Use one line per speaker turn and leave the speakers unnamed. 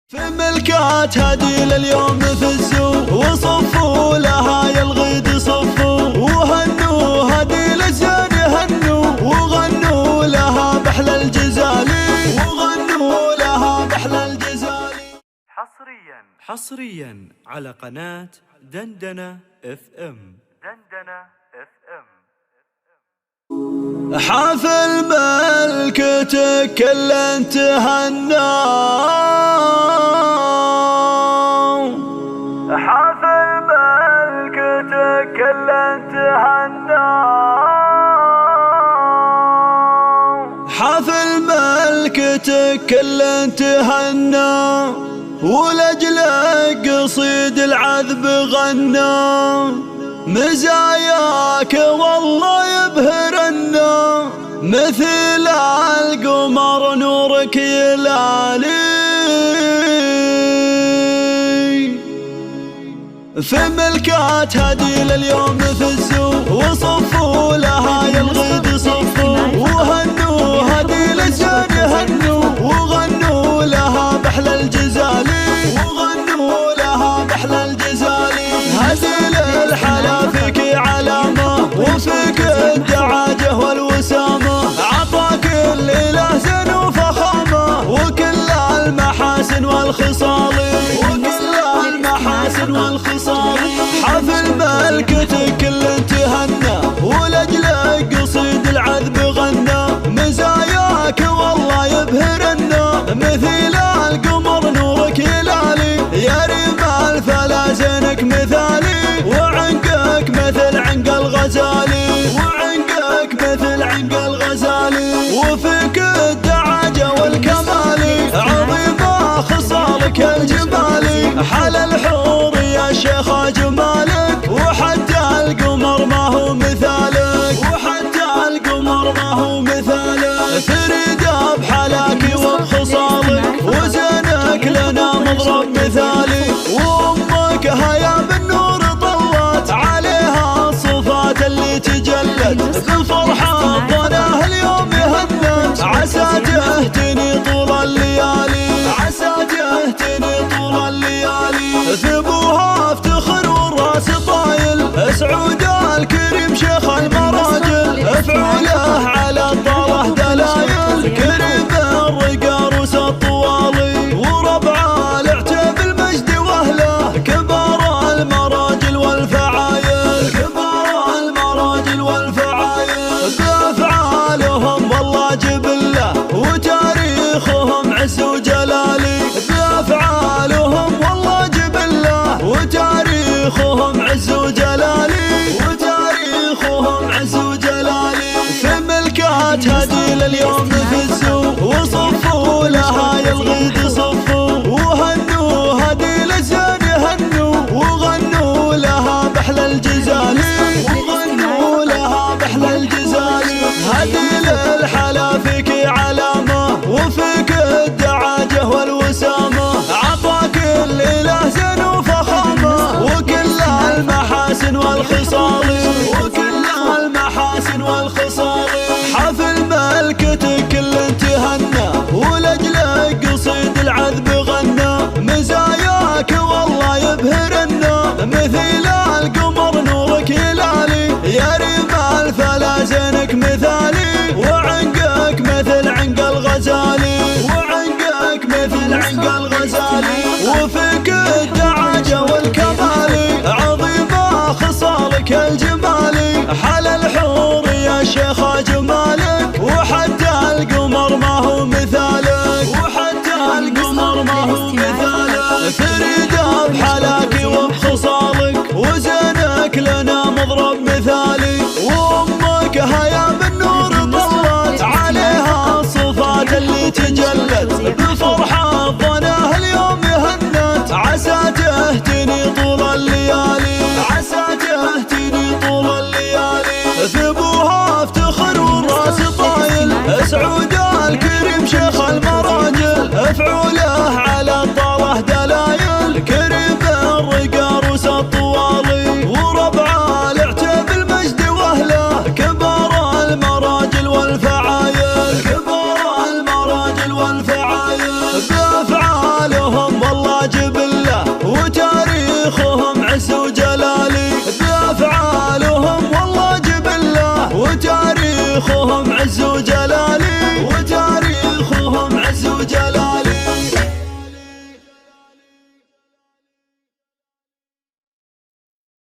في ملكات هدي لليوم فزوا وصفوا لها يا الغيد صفوا وهنوا هدي للزين هنوا وغنوا لها بحل الجزالي وغنوا لها بحل الجزالي. حصريا على قناة دندنة اف ام. حافل ملكتك كل تهنى، حافل ملكتك كل تهنى، حافل ملكتك كل تهنى ولأجلك قصيد العذب غنى. مزاياك والله يبهرنا مثل القمر نورك يلالي. في ملكات هدي لليوم فزوا وصفوا لها يا الغيد صفوا وهنوا هدي للزين هنوا وغنوا لها بحل الجزالي وغنوا لها بحل الجزالي. هدي للحلا فيك علامة وفيك الدعاجة والوسامة، عطاك الإله زين وفخامة وكل المحاسن والخصال وكل المحاسن والخصال. حافل ملكتك كل تهنى ولأجلك قصيد العذب غنى. مزاياك والله يبهرنا مثل القمر نورك يلالي. يا رمال فلا زينك مثالي وعنقك مثل عنق الغزالي وعنقك مثل عنق الغزالي. وفيك الدعاجة والكمالي عظيمة خصالك الجمالي. حل الحور يا شيخ جمالك وحتى القمر ما هو مثالك وحتى القمر ما هو مثالك. تريد بحلاك وبخصالك وزينك لنا مضرب مثالي. وامك هيا بالنور طلت عليها الصفات اللي تجلت بالفرحة ظناها اليوم هنت. عسى تهتني طول الليالي عسى تهتني طول الليالي. ثبوها افتخر والراس طايل اسعود الكريم شيخ المراجل. افعوله على الطرح دلايل كريم الرقا روس الطوالي وربع العتب المجد واهله. كبار المراجل والفعايل كبار المراجل والفعايل. بافعالهم والله جبله وتاريخهم عز وجلالي. بافعالهم والله جبله وتاريخهم عز وجلالي وتاريخهم عز وجلالي. في ملكات هدي لليوم فزوا وصفوا لها يا الغيد صفوا وهنوا هدي للزين هنوا وغنوا لها بحل الجزالي وغنوا لها بحل الجزالي. هدي للحلا فيك علامة وفيك الدعاجة والوسامة، عطاك الإله زين وفخامة وكل المحاسن والخصال وكل المحاسن والخصال. حافل ملكتك كل تهنى ولأجلك قصيد العذب غنى. مزاياك والله يبهرنا مثل القمر نورك يلالي. يا رمال فلا زينك مثالي وعنقك مثل عنق الغزالي وعنقك مثل عنق الغزالي. وفيك الدعاجة والكمالي عظيمة خصالك الجمالي. حل الحور يا شيخ جمالك وحتى القمر ما هو مثالك وحتى القمر ما هو مثالك. تريد بحلاك وبخصالك وزينك لنا مضرب مثالي. وامك هيا بالنور طلت عليها الصفات اللي تجلت بالفرحة ظناها اليوم هنت. عسى تهتني طول الليالي عسى تهتني طول الليالي. ثبوها افتخر والراس طايل اسعود الكريم شيخ المراجل. افعوله على الطرح دلايل كريم الرقا روس الطوالي وربع العتب المجد واهله. كبار المراجل والفعايل كبار المراجل والفعايل. بافعالهم
اخوهم عز وجاه.